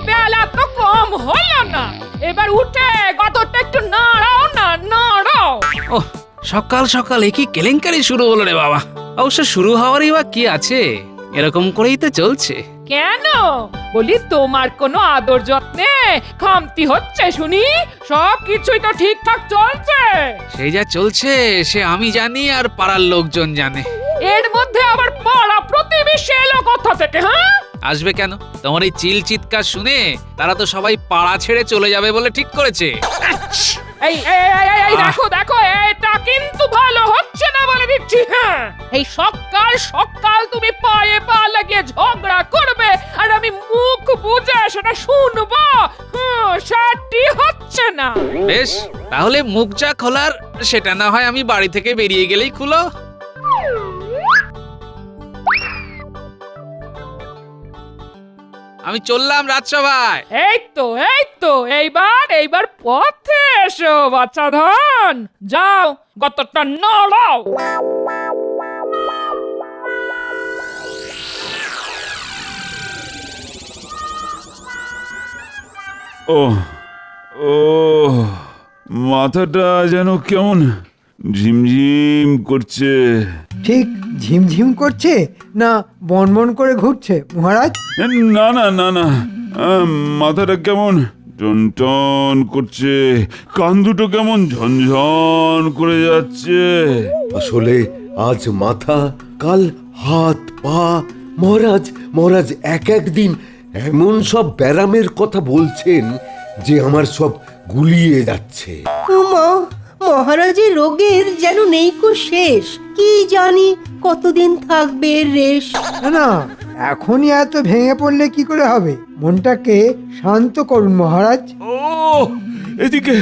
বেলা তো কম হলো না, এবার উঠে গতটা একটু নাড়াও না, নাড়াও। ওহ, সকাল সকাল একই কেলেঙ্কারি শুরু হলো রে বাবা। অবশ্য শুরু হওয়ারই বা কি আছে, এরকম করেই তো চলছে। কেন বলি, তোমার কোনো আদর যত্নে খামতি হচ্ছে শুনি? সব কিছুই তো ঠিকঠাক চলছে। সেই যা চলছে সে আমি জানি আর পাড়ার লোকজন জানে। এর মধ্যে আবার পাড়া প্রতিবেশী এলো কোথা থেকে? হ্যাঁ, আসবে কেন? তোমার এই চিল চিৎকার শুনে তারা তো সবাই পাড়া ছেড়ে চলে যাবে বলে ঠিক করেছে। এই এই এই, এই, এই, দেখো দেখো, এটা কিন্তু ভালো হচ্ছে না বলে দিচ্ছি। হ্যাঁ, এই সকাল সকাল তুমি পায়ে পা লাগিয়ে ঝগড়া করবে আর আমি মুখ বুজে সেটা শুনবো, সেটি হচ্ছে না। বেশ, তাহলে মুখ যা খোলার সেটা না হয় আমি বাড়ি থেকে বেরিয়ে গেলেই খুলো। আমি চললাম রাজসভায়। এই তো এইবার পথে এসো বাচ্চা ধন, যাও গতটা নড়াও। ও ও মাথাটা যেন কেমন ঝিমঝিম করছে। ঠিক ঝিমঝিম করছে না বনবন করে ঘুরছে মহারাজ? না না না না, মাথাটা কেমন টনটন করছে, কান দুটো কেমন ঝনঝন করে যাচ্ছে। আসলে আজ মাথা, কাল হাত পা। মহারাজ মহারাজ এক একদিন এমন সব ব্যারামের কথা বলছেন যে আমার সব গুলিয়ে যাচ্ছে। মহারাজের রোগের যেন নেই কো শেষ। কি জানি কতদিন থাকবে এর রেশ। না, এখনই এত ভেঙে পড়লে কি করে হবে? মনটাকে শান্ত করুন মহারাজ। ও এদিকে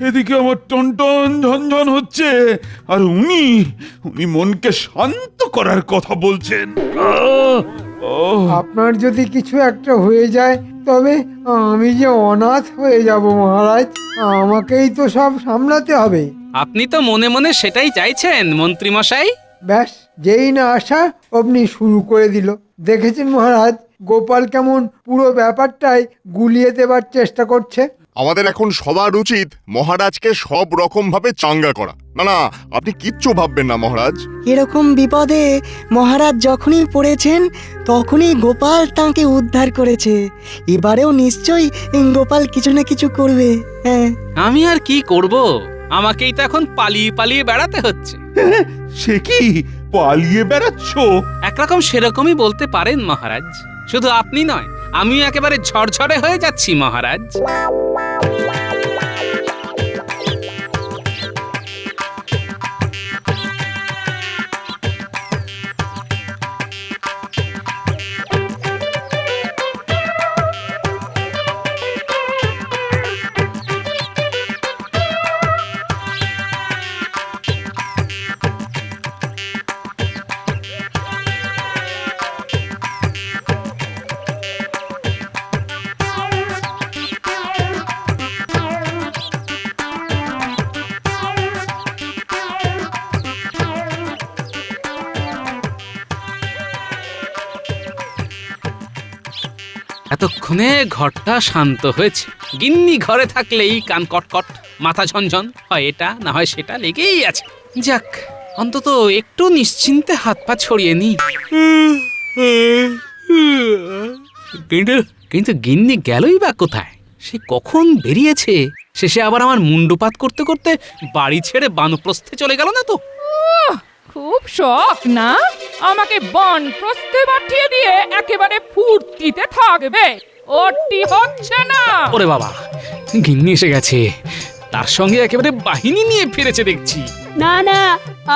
এদিকে আমার টনটন ঝনঝন হচ্ছে, আর উনি মনকে শান্ত করার কথা বলছেন। আপনার যদি কিছু একটা হয়ে যায় তবে আমি যে অনাথ হয়ে যাব মহারাজ। আমাকেই তো সব সামলাতে হবে। আপনি তো মনে মনে সেটাই চাইছেন মন্ত্রী মশাই। ব্যাস, যেই না আসা অমনি শুরু করে দিল। দেখেছেন মহারাজ, গোপাল কেমন পুরো ব্যাপারটাই গুলিয়ে দেবার চেষ্টা করছে। আমাদের এখন সবার উচিত মহারাজকে সব রকম ভাবে চাঙ্গা করা। না না, আপনি কিচ্ছু ভাববেন না মহারাজ। এরকম বিপদে মহারাজ যখনই পড়েছেন তখনই গোপাল তাঁকে উদ্ধার করেছে। এবারেও নিশ্চয়ই গোপাল কিছু না কিছু করবে। হ্যাঁ, আমি আর কি করব? আমাকেই তো এখন পালিয়ে পালিয়ে বেড়াতে হচ্ছে। সে কি পালিয়ে বেড়াচ্ছ? একরকম সেরকমই বলতে পারেন মহারাজ। শুধু আপনি নয়, আমিও একেবারে ঝরঝরে হয়ে যাচ্ছি মহারাজ। এতক্ষণে ঘরটা শান্ত হয়েছে। গিন্নি ঘরে থাকলেই কান কটকট, মাথা ঝনঝন, হয় এটা না হয় সেটা লেগেই আছে। যাক, অন্তত একটু নিশ্চিন্তে হাত পা ছড়িয়ে নি। কিন্তু গিন্নি গেলই বা কোথায়? সে কখন বেরিয়েছে? শেষে আবার আমার মুন্ডুপাত করতে করতে বাড়ি ছেড়ে বানপ্রস্থে চলে গেল না তো? খুব শখ না আমাকে বনপ্রস্থে পাঠিয়ে দিয়ে একেবারে ফুর্তিতে থাকবে? ওটি হচ্ছে না। ওরে বাবা, গিন্নি এসে গেছে, তার সঙ্গে একেবারে বাহিনী নিয়ে ফিরেছে দেখছি। না না,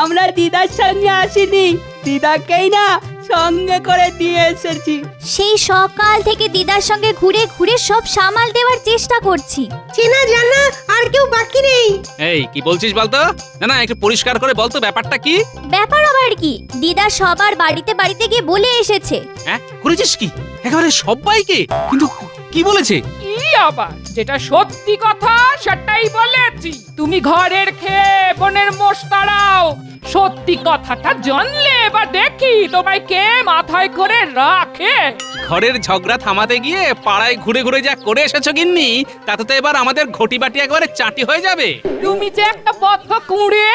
আমরা দিদার সঙ্গে আসিনি, দিদাকেই না সঙ্গে করে দিয়ে এসেছি। সেই সকাল থেকে দিদার সঙ্গে ঘুরে ঘুরে সব সামাল দেওয়ার চেষ্টা করছি। চেনা জানা আর কেউ বাকি নেই। এই কি বলছিস বলতো? না না, একটু পরিষ্কার করে বলতো ব্যাপারটা কি? ব্যাপার আবার কি? দিদা সবার বাড়িতে বাড়িতে গিয়ে বলে এসেছে। হ্যাঁ, করেছিস কি? একেবারে সবাইকে? কিন্তু কি বলেছে? কি আবার? যেটা সত্যি কথা সেটাই বলেছি। তুমি ঘরের খেয়ে বনের মোষ তাড়াও। সত্যি কথাটা জানলে এবার দেখি তোমায় কে মাথায় করে রাখে। ঘরের ঝগড়া থামাতে গিয়ে পাড়ায় ঘুরে ঘুরে যা করে এসেছো গিন্নি, তাতে তো এবার আমাদের ঘটি বাটি একবারে চাটি হয়ে যাবে। তুমি যে একটা বদ্ধ কুঁড়ে,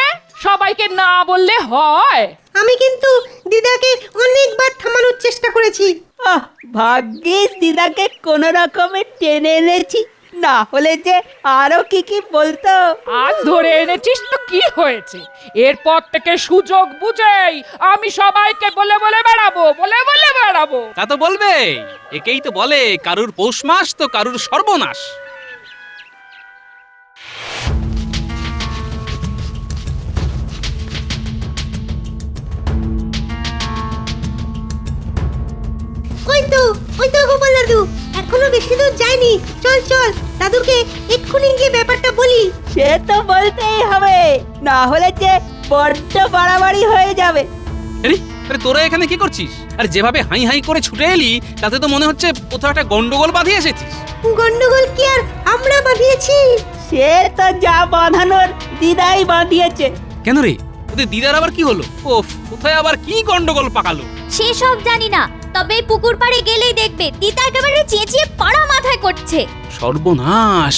সবাইকে না বললে হয়? আমি কিন্তু দিদাকে অনেকবার থামানোর চেষ্টা করেছি। ভাগ্যিস দিদাকে কোন রকমে টেনে এনেছি, না হলে যে আরো কি কি বলতো। আজ ধরে এনেছিস তো কি হয়েছে? এরপর থেকে সুযোগ বুঝেই আমি সবাইকে বলে বলে বেড়াবো। তা তো বলবে, একেই তো বলে কারুর পৌষ মাস তো কারুর সর্বনাশ। ওই তো গোপাল দাদু, এখনো বেশি দূর যায়নি। চল চল, দাদুকে এক্ষুনি গিয়ে ব্যাপারটা বলি। সে তো বলতেই হবে, না হলে যে বড্ড বাড়াবাড়ি হয়ে যাবে। আরে তোরা এখানে কি করছিস? আর যেভাবে হাই হাই করে ছুটে এলি, তাতে তো মনে হচ্ছে কোথাও একটা গন্ডগোল বাঁধিয়ে এসেছিস। গন্ডগোল কি আর আমরা বাঁধিয়েছি? সে তো যা বাঁধানোর দিদাই বাঁধিয়েছে। কেন রে, ওদের দিদার আবার কি হলো? ওফ, কোথায় আবার কি গন্ডগোল পাকালো? সেসব জানি না, তবে এই পুকুর পাড়ে গেলেই দেখবে দিদা একেবারে চেঁচিয়ে পাড়া মাথায় করছে। সর্বনাশ,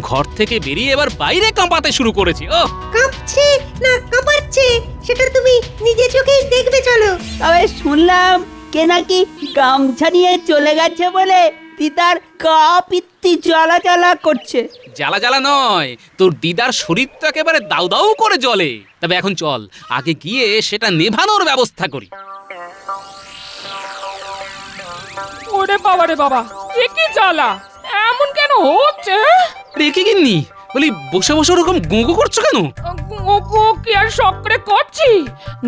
ঘর থেকে বেরিয়ে এবার বাইরে কাঁপাতে শুরু করেছে। ও কাঁপছে না কাঁপাচ্ছে সেটা তুমি নিজে চোখেই দেখবে, চলো। তবে শুনলাম কে নাকি গামছা নিয়ে চলে গেছে বলে দিদার গা পিত্তি জ্বালা জ্বালা করছে। জ্বালা জ্বালা নয়, তোর দিদার শরীর তো একেবারে দাউ দাউ করে জ্বলে। তবে এখন চল, আগে গিয়ে সেটা নেভানোর ব্যবস্থা করি। ওরে বাবা রে বাবা, এ কি জ্বালা! এমন কেন হচ্ছে? রেখে গিন্নি, বলি বসে বসে ওরকম গুঁগো করছো কেন? ওগো, কি আর শখ করে করছি?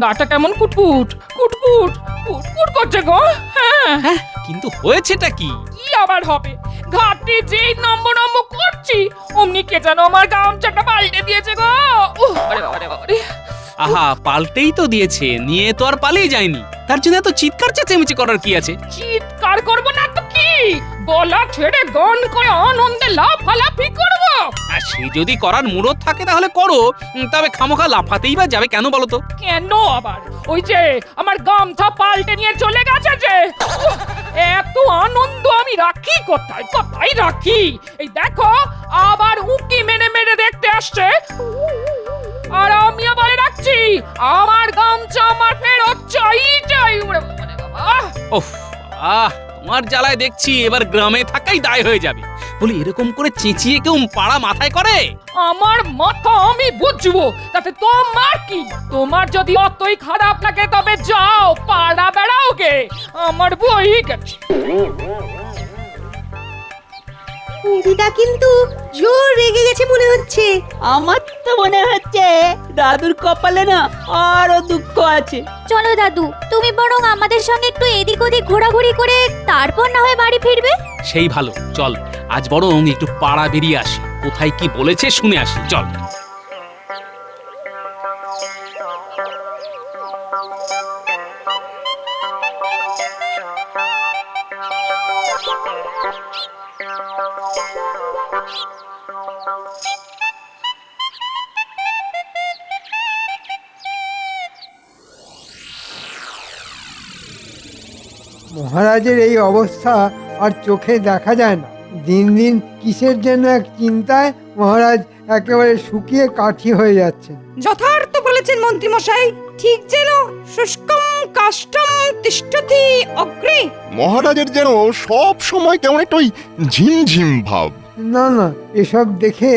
গাটা কেমন কুটকুট কুটকুট কুটকুট করছে গো। হ্যাঁ, কিন্তু হয়েছেটা কি? কি আবার হবে? ঘাটে যেই নম্বর করছি, অমনি কে যেন আমার গামছাটা পাল্টে দিয়েছে গো। আরে বাবা রে বাবা রে। আহা, পাল্টেই তো দিয়েছে, নিয়ে তো আর পালিয়ে যায়নি। তার জন্য এত চিৎকার চেঁচামেচি করার কি আছে? চিৎকার করবো না তো কি, গলা ছেড়ে গান করে আনন্দে লাফালাফি করবো। আর সে যদি করার মুরত থাকে তাহলে করো, তবে খামোখা লাফাতেই বা যাবে কেন বলো তো? কেন আবার? ওই যে আমার গামছা পাল্টে নিয়ে চলে গেছে যে, এত আনন্দ আমি রাখি কোথায় কোথায় রাখি? এই দেখো, আবার উকি মেরে মেরে দেখতে আসছে। আর আমি আবার রাখছি, আমার গামছা আমার ফেরত চাই। ওরে বাবা রে বাবা। ওফ, তোমার জ্বালায় দেখছি এবার গ্রামে থাকাই দায় হয়ে যাবে। বলি, এরকম করে চেঁচিয়ে কেউ পাড়া মাথায় করে? আমার মাথা আমি বুঝবো, তাতে তোমার কি? তোমার যদি অতই খারাপ লাগে তবে যাও পাড়া বেড়াও গে, আমার বই গেছে। দিদা কিন্তু জোর রেগে গেছে মনে হচ্ছে। আমার তো মনে হচ্ছে দাদুর কপালে না আরো দুঃখ আছে। চলো দাদু, তুমি বরং আমাদের সঙ্গে একটু এদিক ওদিক ঘোরাঘুরি করে তারপর না হয় বাড়ি ফিরবে। সেই ভালো, চল আজ বরং একটু পাড়া বেরিয়ে আসি, কোথায় কি বলেছে শুনে আসি, চল। মহারাজের এই অবস্থা আর চোখে দেখা যায় না। দিন দিন কিসের জন্য এক চিন্তায় মহারাজ একেবারে শুকিয়ে কাঠি হয়ে যাচ্ছেন। যথার্থ বলেছেন মন্ত্রী মশাই, ঠিক যেন শুষ্কম কাষ্ঠম তিষ্ঠতি অগ্রে। মহারাজের যেন সব সময় কেমন একটা ওই ঝিমঝিম ভাব। না না, এসব দেখে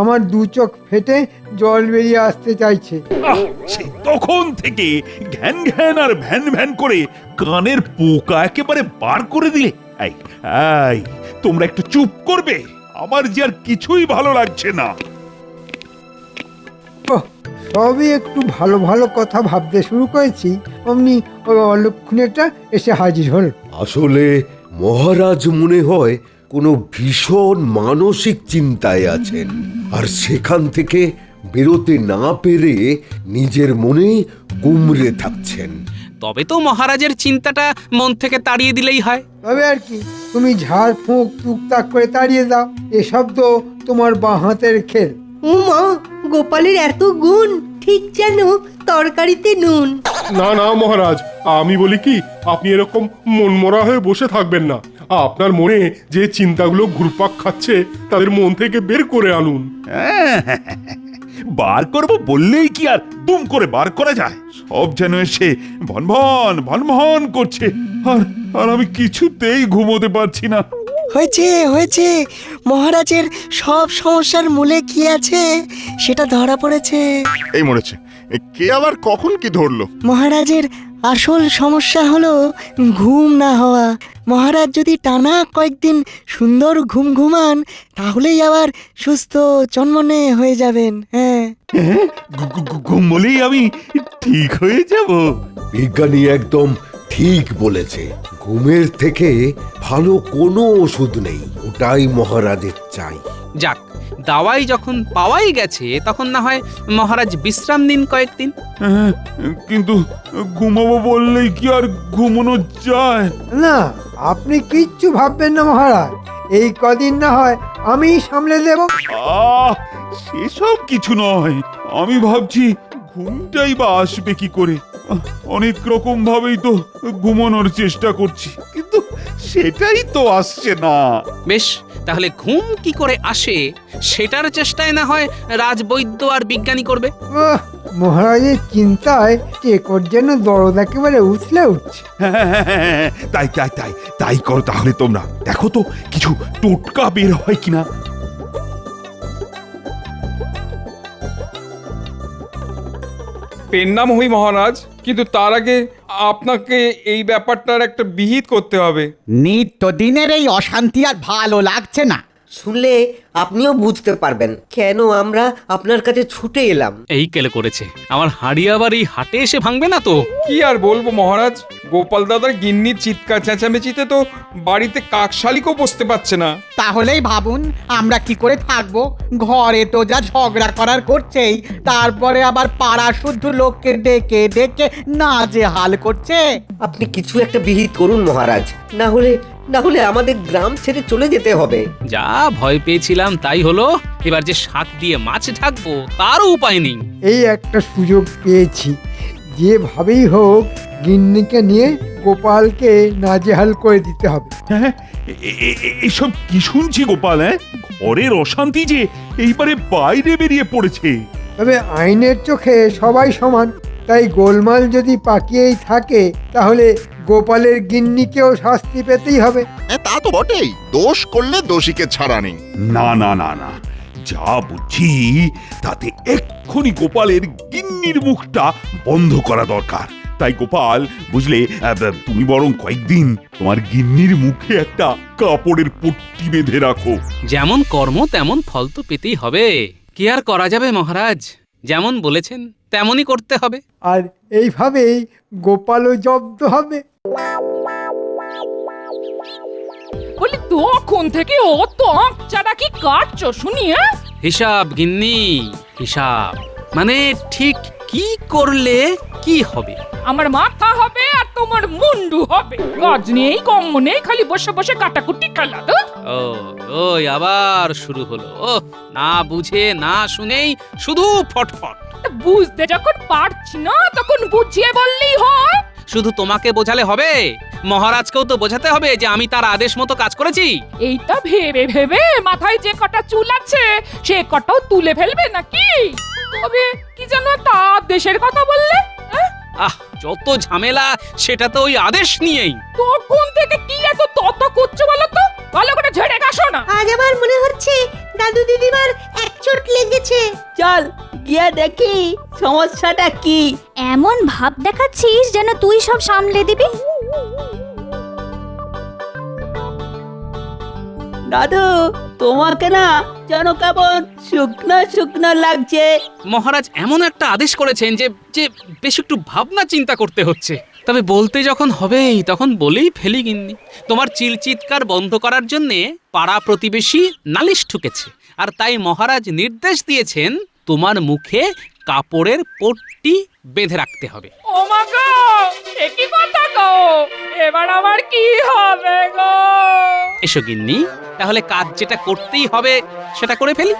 আমার দু চোখ ফেটে জল বেরিয়ে আসতে চাইছে। সেই তখন থেকে ঘ্যান ঘ্যান আর ভ্যান ভ্যান করে কানের পোকা একেবারে বার করে দিলে। এই, তোমরা একটু চুপ করবে? আমার যে আর কিছুই ভালো লাগছে না। সবই একটু ভালো ভালো কথা ভাবতে শুরু করেছি, অমনি ওই অলক্ষণেটা এসে হাজির হল। আসলে মহারাজ মনে হয় কোনো ভীষণ মানসিক চিন্তায় আছেন, আর সেখান থেকে বেরোতে না পেরে নিজের মনে গুমরে থাকছেন। তবে তো মহারাজের চিন্তাটা মন থেকে তাড়িয়ে দিলেই হয়। তবে আর কি, তুমি ঝাড় ফুঁক টুকটাক করে তাড়িয়ে দাও। এসব তো তোমার বাঁ হাতের খেল। ও মা, গোপালের এত গুণ! ঠিক যেন তরকারিতে নুন। না না মহারাজ, আমি বলি কি, আপনি এরকম মনমরা হয়ে বসে থাকবেন না। আপনার মনে যে চিন্তাগুলো ঘুরপাক খাচ্ছে তাদের মন থেকে বের করে আনুন। বার করব বললেই কি আর দুম করে বার করা যায়? সব যেন এসে ভনভন ভনভন করছে, আর আর আমি কিছুতেই ঘুমোতে পারছি না। হয়েছে হয়েছে, মহারাজের সব সমস্যার মূলে কি আছে সেটা ধরা পড়েছে। এই মরেছে, কে আবার কখন কি ধরলো? মহারাজের আসল সমস্যা হলো ঘুম না হওয়া। মহারাজ যদি টানা কয়েকদিন সুন্দর ঘুম ঘুমান তাহলেই আবার সুস্থ চনমনে হয়ে যাবেন। হ্যাঁ, ঘুমলেই আমি ঠিক হয়ে যাব? বিজ্ঞানী একদম ঠিক বলেছে। ঘুমের থেকে ভালো কোনো ওষুধ নেই, ওটাই মহারাজের চাই। যাক, দাওয়াই যখন পাওয়াই গেছে তখন না হয় মহারাজ বিশ্রাম নিন কয়েকদিন। কিন্তু ঘুমাবো বললেই কি আর ঘুমানো যায়? না, আপনি কিচ্ছু ভাববেন না মহারাজ, এই কদিন না হয় আমি সামলে দেব। সেসব কিছু নয়, আমি ভাবছি ঘুমটাই বা আসবে কি করে। অনেক রকম ভাবেই তো ঘুমানোর চেষ্টা করছি, কিন্তু সেটাই তো আসছে না। বেশ, তাহলে ঘুম কি করে আসে সেটার চেষ্টায় না হয় রাজবৈদ্য আর বিজ্ঞানী করবে। মহারাজের চিন্তায় টেকর যেন দরদ একেবারে উছলে উঠছে। তাই তাই তাই তাই করো তাহলে তোমরা। দেখো তো কিছু টোটকা বের হয় কিনা। পেন নাম হই মহারাজ, কিন্তু তার আগে আপনাকে এই ব্যাপারটার একটা বিহিত করতে হবে। নিত্যদিনের এই অশান্তি আর ভালো লাগছে না। শুনলে আপনিও বুঝতে পারবেন কেন আমরা আপনার কাছে ছুটে এলাম। এই কেলে করেছে, আমার হাড়ি আবার এই হাটে এসে ভাঙবে না তো? কি আর বলবো মহারাজ, গোপাল দাদার গিন্নির চিৎকার চেঁচামেচিতে তো বাড়িতে কাকশালিকও বসতে পারছে না। তাহলেই ভাবুন আমরা কি করে থাকবো। ঘরে তো যা ঝগড়া করার করছেই, তারপরে আবার পাড়া শুদ্ধ লোককে ডেকে ডেকে নাজেহাল করছে। আপনি কিছু একটা বিহিত করুন মহারাজ, না হলে আমাদের গ্রাম ছেড়ে চলে যেতে হবে। যা ভয় পেয়েছিলাম তাই হলো। এবার যে শাক দিয়ে মাছ ঢাকবো তারও উপায় নেই। এই একটা সুযোগ পেয়েছি, যেভাবেই হোক গিন্নিকে নিয়ে গোপালকে নাজেহাল করে দিতে হবে। হ্যাঁ, এসব কি শুনছি গোপাল? ঘরের অশান্তি যে এইবারে বাইরে বেরিয়ে পড়েছে। তবে আইনের চোখে সবাই সমান, তাই গোলমাল যদি পাকিয়েই থাকে তাহলে গোপালের গিন্নিকেও শাস্তি পেতেই হবে। তা তো বটেই, দোষ করলে দোষীকে ছাড়া নেই। না না না না, যা বুঝছি তাতে এক্ষুনি গোপালের গিন্নির মুখটা বন্ধ করা দরকার। তাই গোপাল, বুঝলে, তুমি বরং কয়েকদিন তোমার গিন্নির মুখে একটা কাপড়ের পট্টি বেঁধে রাখো। যেমন কর্ম তেমন ফল তো পেতেই হবে। কি আর করা যাবে মহারাজ, যেমন বলেছেন তেমনই করতে হবে। আর এইভাবেই গোপালও জব্দ হবে। বলি তখন থেকে অত আঁকচাটা কি কাটছো শুনি? হিসাব গিন্নি, হিসাব। মানে ঠিক কি করলে কি হবে? আমার মাথা হবে আর তোমার মুন্ডু হবে। কাজ নেই কম্ম নেই, খালি বসে বসে কাটাকুটি খেলা। ও ওই আবার শুরু হলো। ও, না বুঝে না শুনেই শুধু ফটফট। বুঝতে যখন পারছি না তখন বুঝিয়ে বললেই হয়। শুধু তোমাকে বোঝালে হবে, মহারাজকেও তো বোঝাতে হবে যে আমি তার আদেশ মতো কাজ করেছি। এইটা ভেবে ভেবে মাথায় যে কটা চুল আছে সে কটাও তুলে ফেলবে নাকি? তবে কি যেন একটা আদেশের কথা বললে? যত ঝামেলা সেটা তো ওই আদেশ নিয়েই। তখন থেকে কি এত তত করছো বলো তো? ভালো করে ঝেড়ে কাশো না। আজ আমার মনে হচ্ছে দাদু দিদিমার এক চোট লেগেছে। চল গিয়ে দেখি সমস্যাটা কি। এমন ভাব দেখাচ্ছিস যেন তুই সব সামলে দিবি। দাদু, তোমাকে না যেন কেমন শুকনো শুকনো লাগছে। মহারাজ এমন একটা আদেশ করেছেন যে যে বেশ একটু ভাবনা চিন্তা করতে হচ্ছে। তবে বলতে যখন হবেই তখন বলেই ফেলি গিন্নি। তোমার চিলচিৎকার বন্ধ করার জন্যে পাড়া প্রতিবেশী নালিশ ঠুকেছে, আর তাই মহারাজ নির্দেশ দিয়েছেন তোমার মুখে কাপড়ের পট্টি বেঁধে রাখতে হবে। ও মা গো, এ কি কথা গো? এবার আমার কি হবে গো? এসো গিন্নি, তাহলে কাজ যেটা করতেই হবে সেটা করে ফেলি।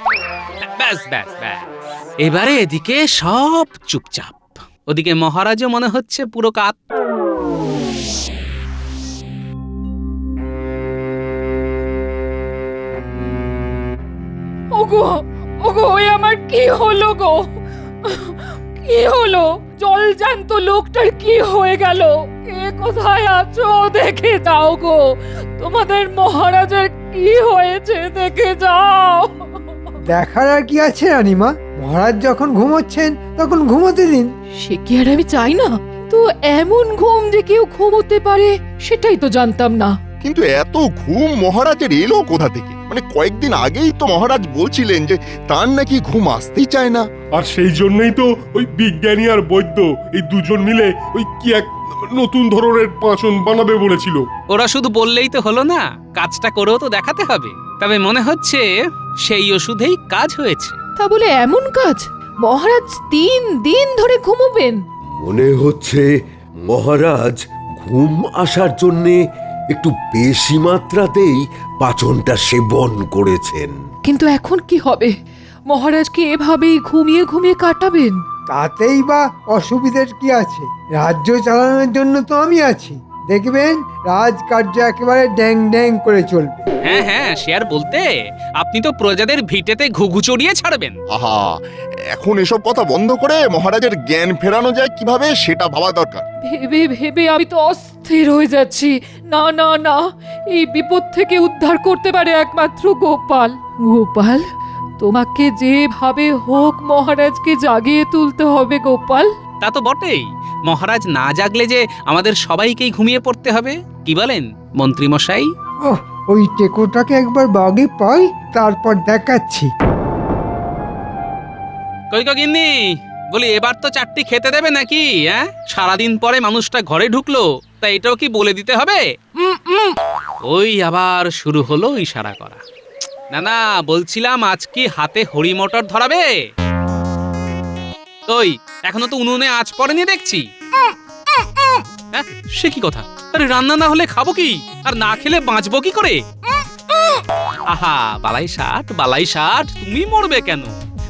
ব্যাস ব্যাস ব্যাস। এবারে এদিকে সব চুপচাপ, ওদিকে মহারাজও মনে হচ্ছে পুরো কাত। ওগো ওগো, ওই আমার কি হলো গো? কি হলো? জল জ্যান্ত লোকটার কি হয়ে গেল? কে কোথায় আছো দেখে যাও গো। তোমাদের মহারাজের কি হয়েছে দেখে যাও। দেখার আর কি আছে রানীমা? মহারাজ যখন ঘুমোচ্ছেন তখন ঘুমোতে দিন। সে কি আর আমি চাই না? তো এমন ঘুম যে কেউ ঘুমোতে পারে সেটাই তো জানতাম না। কিন্তু এত ঘুম মহারাজের এলো কোথা থেকে? মানে কয়েকদিন আগেই তো মহারাজ বলছিলেন যে তার নাকি ঘুম আসতেই চায় না। আর সেই জন্যই তো ওই বিজ্ঞানী আর বৈদ্য এই দুজন মিলে ওই কি এক নতুন ধরনের পাঁচন বানাবে বলেছিল। ওরা শুধু বললেই তো হলো না, কাজটা করেও তো দেখাতে হবে। তবে মনে হচ্ছে সেই ওষুধেই কাজ হয়েছে। তা বলে এমন কাজ? মহারাজ 3 দিন ধরে ঘুমোবেন? মনে হচ্ছে মহারাজ ঘুম আসার জন্যে একটু বেশি মাত্রাতেই পাচনটা সেবন করেছেন। কিন্তু এখন কি হবে? মহারাজকে এভাবেই ঘুমিয়ে ঘুমিয়ে কাটাবেন? তাতেই বা অসুবিধার কি আছে? রাজ্য চালানোর জন্য তো আমি আছি। দেখবেন রাজকার্য একেবারে ড্যাং ড্যাং করে চলবে। হ্যাঁ হ্যাঁ, সে আর বলতে, আপনি তো প্রজাদের ভিটেতে ঘুঘু চড়িয়ে ছাড়বেন। আহা, এখন এসব কথা বন্ধ করে মহারাজের জ্ঞান ফেরানো যায় কিভাবে সেটা ভাবা দরকার। ভেবে ভেবে আমি তো অস্থির হয়ে যাচ্ছি। না না না, এই বিপদ থেকে উদ্ধার করতে পারে একমাত্র গোপাল। গোপাল, তোমাকে যেভাবে হোক মহারাজকে জাগিয়ে তুলতে হবে গোপাল। তা তো বটেই, মহারাজ না জাগলে যে আমাদের সবাইকেই ঘুমিয়ে পড়তে হবে। কি বলেন মন্ত্রী মশাই? ওহ, ওই টেকোটাকে একবার বাগে পাই, তারপর দেখাচ্ছি। কই গিন্নি, বলি এবার তো 4টি খেতে দেবে নাকি? হ্যাঁ, সারাদিন পরে মানুষটা ঘরে ঢুকলো, তা এটাও কি বলে দিতে হবে? ওই আবার শুরু হলো ইশারা করা। না না, বলছিলাম আজ কি হাতে হরি মটর ধরাবে? ওই এখনো তো উনুনে আঁচ পড়েনি দেখছি। হ্যাঁ, সে কি কথা? আরে রান্না না হলে খাবো কি? আর না খেলে বাঁচবো কি করে? আহা, বালাই ষাট, তুমি মরবে কেন?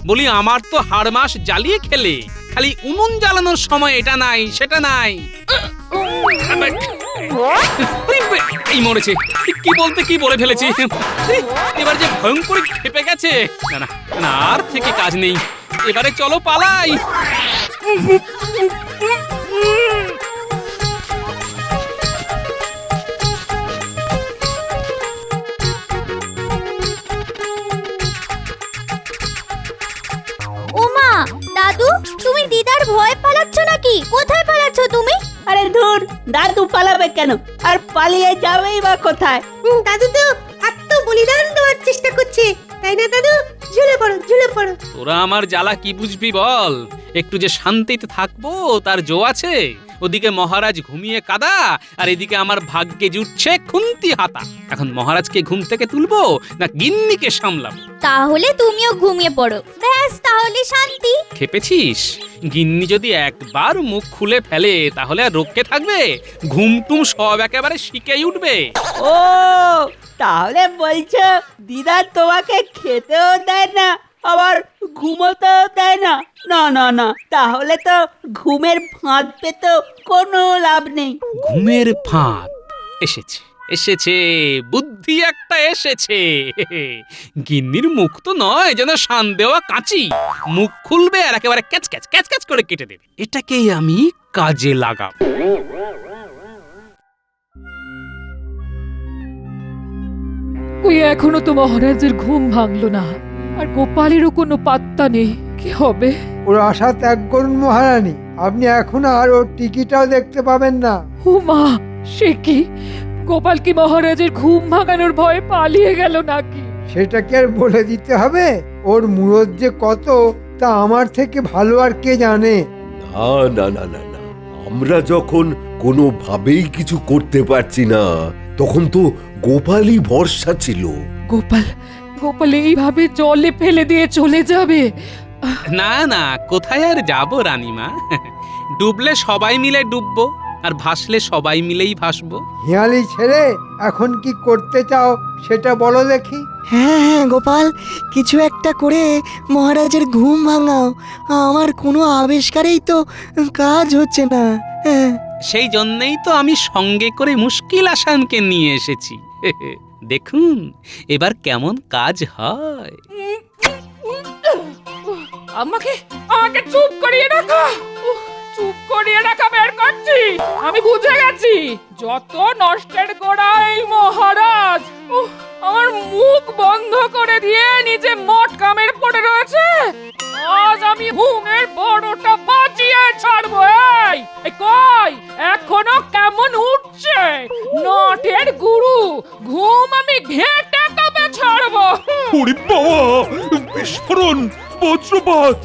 বলি আমার তো হাড় মাস জ্বালিয়ে খেলে, খালি উনুন জ্বালানোর সময় এটা নাই সেটা নাই। এই মরেছে, কি বলতে কি বলে ফেলেছি। এবার যে ভয়ঙ্কর খেপে গেছে। না না না, আর থেকে কাজ নেই, এবারে চলো পালাই। ওমা, দাদু, তুমি দিদার ভয় পালাচ্ছ নাকি? কোথায় পালাচ্ছ তুমি? আরে ধুর, দাদু পালাবে কেন? আর পালিয়ে যাবেই বা কোথায়? দাদু তো আত্মবলিদান দেওয়ার চেষ্টা করছে, তাই না দাদু? ঝুলে পড়ো, ঝুলে পড়ো। তোরা আমার জ্বালা কি বুঝবি বল? একটু যে শান্তিতে থাকবো তার জো আছে। ওদিকে মহারাজ ঘুমিয়ে কাদা, আর এদিকে আমার ভাগ্যে জুটছে খুন্তি হাতা। এখন মহারাজকে ঘুম থেকে তুলবো না গিন্নিকে সামলাবো? তাহলে তুমিও ঘুমিয়ে পড়ো, ব্যাস, তাহলে শান্তি। খেপেছিস? গিন্নি যদি একবার মুখ খুলে ফেলে তাহলে আর রক্ষে থাকবে? ঘুমটুম সব একেবারে শিখেই উঠবে। ও, তাহলে বলছো দিদা তোমাকে খেতেও দেয় না, আবার ঘুমোতেও দেয় না? না না না, তাহলে তো ঘুমের ফাঁদ পেতে কোনো লাভ নেই। ঘুমের ফাঁদ এসেছে, এসেছে, বুদ্ধি একটা এসেছে। গিন্নির মুখ তো নয় যেন শান দেওয়া কাঁচি, মুখ খুলবে আর একেবারে ক্যাচ ক্যাচ ক্যাচ ক্যাচ করে কেটে দেবে। এটাকেই আমি কাজে লাগাবো। ওই এখনো তো মহারাজের ঘুম ভাঙলো না, আর গোপালেরও কোনো পাত্তা নেই। কি হবে? ওর আশা ত্যাগ করুন মহারানী, আপনি এখন আর ওর টিকিটাও দেখতে পাবেন না। ও মা, সে কি? গোপাল কি মহারাজের ঘুম ভাঙানোর ভয়ে পালিয়ে গেল নাকি? সেটা কি আর বলে দিতে হবে? ওর মুরত যে কত তা আমার থেকে ভালো আর কে জানে? না না না না না, আমরা যখন কোনোভাবেই কিছু করতে পারছি না, তখন তো গোপালই ভরসা ছিল। গোপাল এইভাবে জলে ফেলে দিয়ে চলে যাবে? না না, কোথায় আর যাবো রানীমা? ডুবলে সবাই মিলে ডুববো, আর ভাসলে সবাই মিলেই ভাসবো। হিয়ালি ছেড়ে এখন কি করতে চাও সেটা বলো দেখি। হ্যাঁ হ্যাঁ গোপাল, কিছু একটা করে মহারাজের ঘুম ভাঙাও। আমার কোনো আবিষ্কারেই তো কাজ হচ্ছে না। হ্যাঁ, সেই জন্যই তো আমি সঙ্গে করে মুশকিল আসানকে নিয়ে এসেছি। দেখুন এবার কেমন কাজ হয়। আমাকে আমাকে চুপ করিয়ে রাখো। চুপ করিয়ে রাখা বের করছি। আমি বুঝে গেছি যত নষ্টের গোড়া এই মহারাজ। আমার মুখ বন্ধ করে দিয়ে নিজে মট কামের পড়ে রয়েছে। আজ আমি ঘুমের বড়টা বাঁচিয়ে ছাড়বো। এই কই এখনো কেমন উঠছে নটের গুরু। ঘুম আমি ঘেঁটে তবে ছাড়বো। ওরে বাবা, বিস্ফোরণ, বজ্রপাত!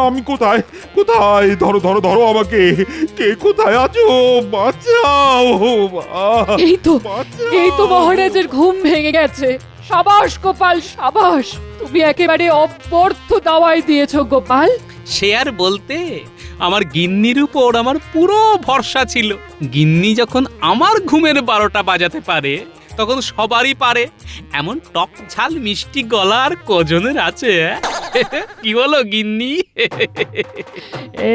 আমি কোথায় কোথায়? ধরো ধরো ধরো আমাকে! কে কোথায় আছো? বাঁচাও! এই তো মহারাজের ঘুম ভেঙে গেছে। সাবাস গোপাল, সাবাস। তুমি একেবারে অব্যর্থ দাওয়াই দিয়েছো গোপাল। সে আর বলতে, আমার গিন্নির উপর আমার পুরো ভরসা ছিল। গিন্নি যখন আমার ঘুমের 12টা বাজাতে পারে তখন সবারই পারে। এমন টক ঝাল মিষ্টি গলা আর কজনের আছে? কি বলো গিন্নি?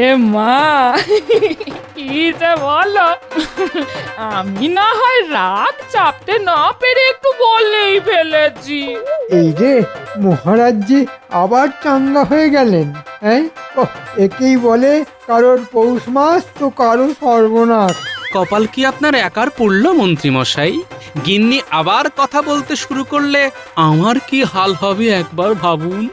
এ মা, কি যে বলো। আমি না হয় রাগ চাপতে না পেরে একটু বলেই ফেলেছি। এই যে মহারাজজি আবার চাঙ্গা হয়ে গেলেন। হ্যাঁ, একেই বলে কারোর পৌষ মাস তো কারো সর্বনাশ। কপাল কি আপনার একার পড়ল মন্ত্রী মশাই? গিন্নি আবার কথা বলতে শুরু করলে আমার কি হাল হবে একবার ভাবুন।